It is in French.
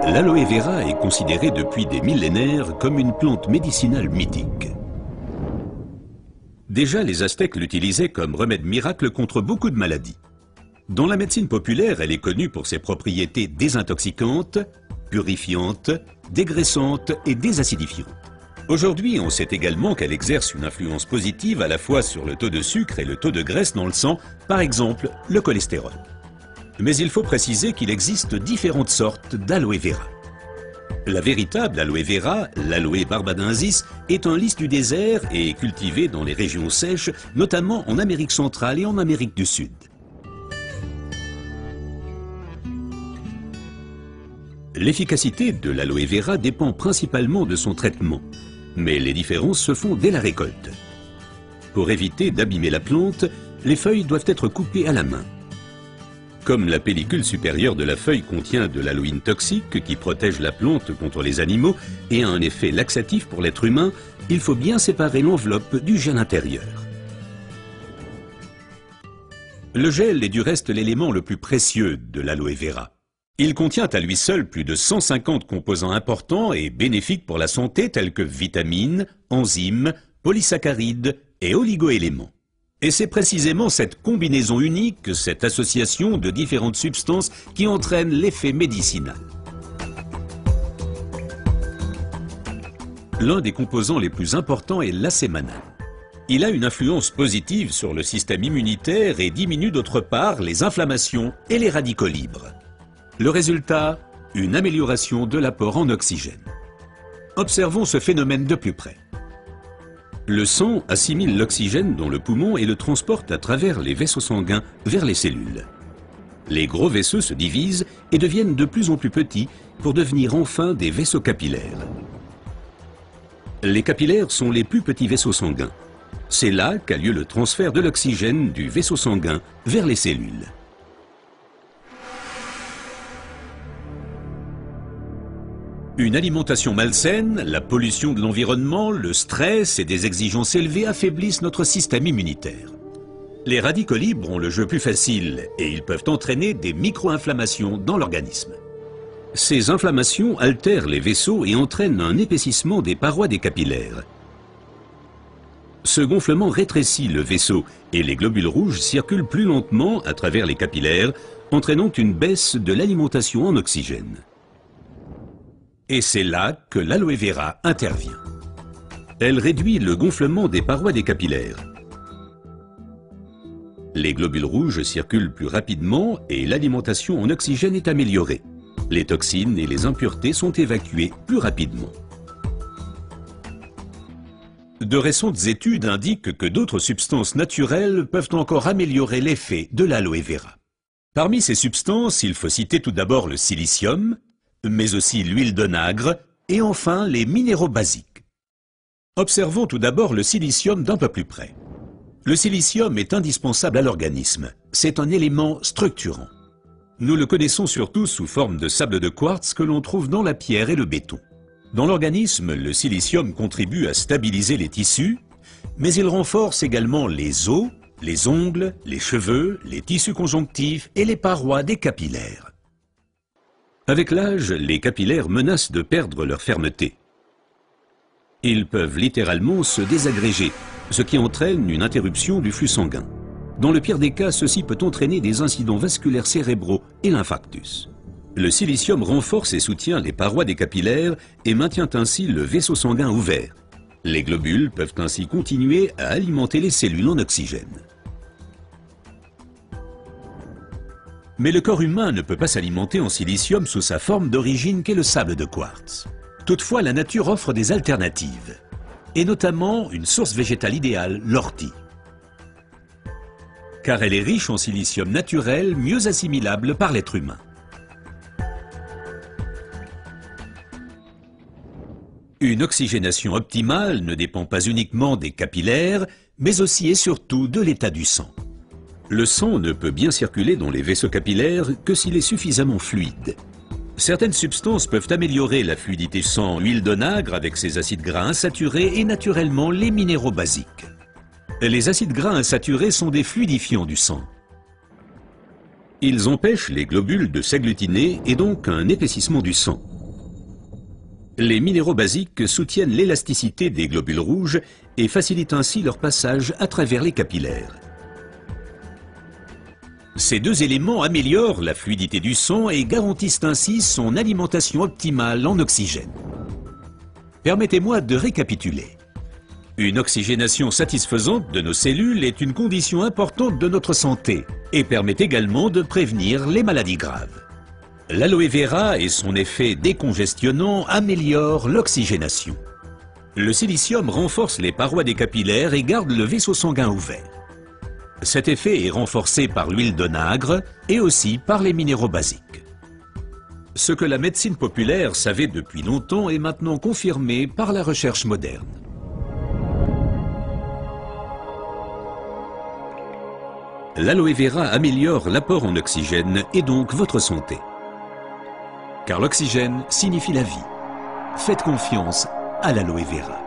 L'aloe vera est considérée depuis des millénaires comme une plante médicinale mythique. Déjà, les Aztèques l'utilisaient comme remède miracle contre beaucoup de maladies. Dans la médecine populaire, elle est connue pour ses propriétés désintoxicantes, purifiantes, dégraissantes et désacidifiantes. Aujourd'hui, on sait également qu'elle exerce une influence positive à la fois sur le taux de sucre et le taux de graisse dans le sang, par exemple le cholestérol. Mais il faut préciser qu'il existe différentes sortes d'aloe vera. La véritable aloe vera, l'aloe barbadensis, est un lys du désert et est cultivée dans les régions sèches, notamment en Amérique centrale et en Amérique du Sud. L'efficacité de l'aloe vera dépend principalement de son traitement, mais les différences se font dès la récolte. Pour éviter d'abîmer la plante, les feuilles doivent être coupées à la main. Comme la pellicule supérieure de la feuille contient de l'aloïne toxique qui protège la plante contre les animaux et a un effet laxatif pour l'être humain, il faut bien séparer l'enveloppe du gel intérieur. Le gel est du reste l'élément le plus précieux de l'aloe vera. Il contient à lui seul plus de 150 composants importants et bénéfiques pour la santé tels que vitamines, enzymes, polysaccharides et oligoéléments. Et c'est précisément cette combinaison unique, cette association de différentes substances qui entraîne l'effet médicinal. L'un des composants les plus importants est l'acémanal. Il a une influence positive sur le système immunitaire et diminue d'autre part les inflammations et les radicaux libres. Le résultat, une amélioration de l'apport en oxygène. Observons ce phénomène de plus près. Le sang assimile l'oxygène dans le poumon et le transporte à travers les vaisseaux sanguins vers les cellules. Les gros vaisseaux se divisent et deviennent de plus en plus petits pour devenir enfin des vaisseaux capillaires. Les capillaires sont les plus petits vaisseaux sanguins. C'est là qu'a lieu le transfert de l'oxygène du vaisseau sanguin vers les cellules. Une alimentation malsaine, la pollution de l'environnement, le stress et des exigences élevées affaiblissent notre système immunitaire. Les radicaux libres ont le jeu plus facile et ils peuvent entraîner des micro-inflammations dans l'organisme. Ces inflammations altèrent les vaisseaux et entraînent un épaississement des parois des capillaires. Ce gonflement rétrécit le vaisseau et les globules rouges circulent plus lentement à travers les capillaires, entraînant une baisse de l'alimentation en oxygène. Et c'est là que l'aloe vera intervient. Elle réduit le gonflement des parois des capillaires. Les globules rouges circulent plus rapidement et l'alimentation en oxygène est améliorée. Les toxines et les impuretés sont évacuées plus rapidement. De récentes études indiquent que d'autres substances naturelles peuvent encore améliorer l'effet de l'aloe vera. Parmi ces substances, il faut citer tout d'abord le silicium, mais aussi l'huile d'onagre et enfin les minéraux basiques. Observons tout d'abord le silicium d'un peu plus près. Le silicium est indispensable à l'organisme. C'est un élément structurant. Nous le connaissons surtout sous forme de sable de quartz que l'on trouve dans la pierre et le béton. Dans l'organisme, le silicium contribue à stabiliser les tissus, mais il renforce également les os, les ongles, les cheveux, les tissus conjonctifs et les parois des capillaires. Avec l'âge, les capillaires menacent de perdre leur fermeté. Ils peuvent littéralement se désagréger, ce qui entraîne une interruption du flux sanguin. Dans le pire des cas, ceci peut entraîner des incidents vasculaires cérébraux et l'infarctus. Le silicium renforce et soutient les parois des capillaires et maintient ainsi le vaisseau sanguin ouvert. Les globules peuvent ainsi continuer à alimenter les cellules en oxygène. Mais le corps humain ne peut pas s'alimenter en silicium sous sa forme d'origine qu'est le sable de quartz. Toutefois, la nature offre des alternatives, et notamment une source végétale idéale, l'ortie. Car elle est riche en silicium naturel, mieux assimilable par l'être humain. Une oxygénation optimale ne dépend pas uniquement des capillaires, mais aussi et surtout de l'état du sang. Le sang ne peut bien circuler dans les vaisseaux capillaires que s'il est suffisamment fluide. Certaines substances peuvent améliorer la fluidité du sang, l'huile d'onagre avec ses acides gras insaturés et naturellement les minéraux basiques. Les acides gras insaturés sont des fluidifiants du sang. Ils empêchent les globules de s'agglutiner et donc un épaississement du sang. Les minéraux basiques soutiennent l'élasticité des globules rouges et facilitent ainsi leur passage à travers les capillaires. Ces deux éléments améliorent la fluidité du sang et garantissent ainsi son alimentation optimale en oxygène. Permettez-moi de récapituler. Une oxygénation satisfaisante de nos cellules est une condition importante de notre santé et permet également de prévenir les maladies graves. L'aloe vera et son effet décongestionnant améliorent l'oxygénation. Le silicium renforce les parois des capillaires et garde le vaisseau sanguin ouvert. Cet effet est renforcé par l'huile d'onagre et aussi par les minéraux basiques. Ce que la médecine populaire savait depuis longtemps est maintenant confirmé par la recherche moderne. L'aloe vera améliore l'apport en oxygène et donc votre santé. Car l'oxygène signifie la vie. Faites confiance à l'aloe vera.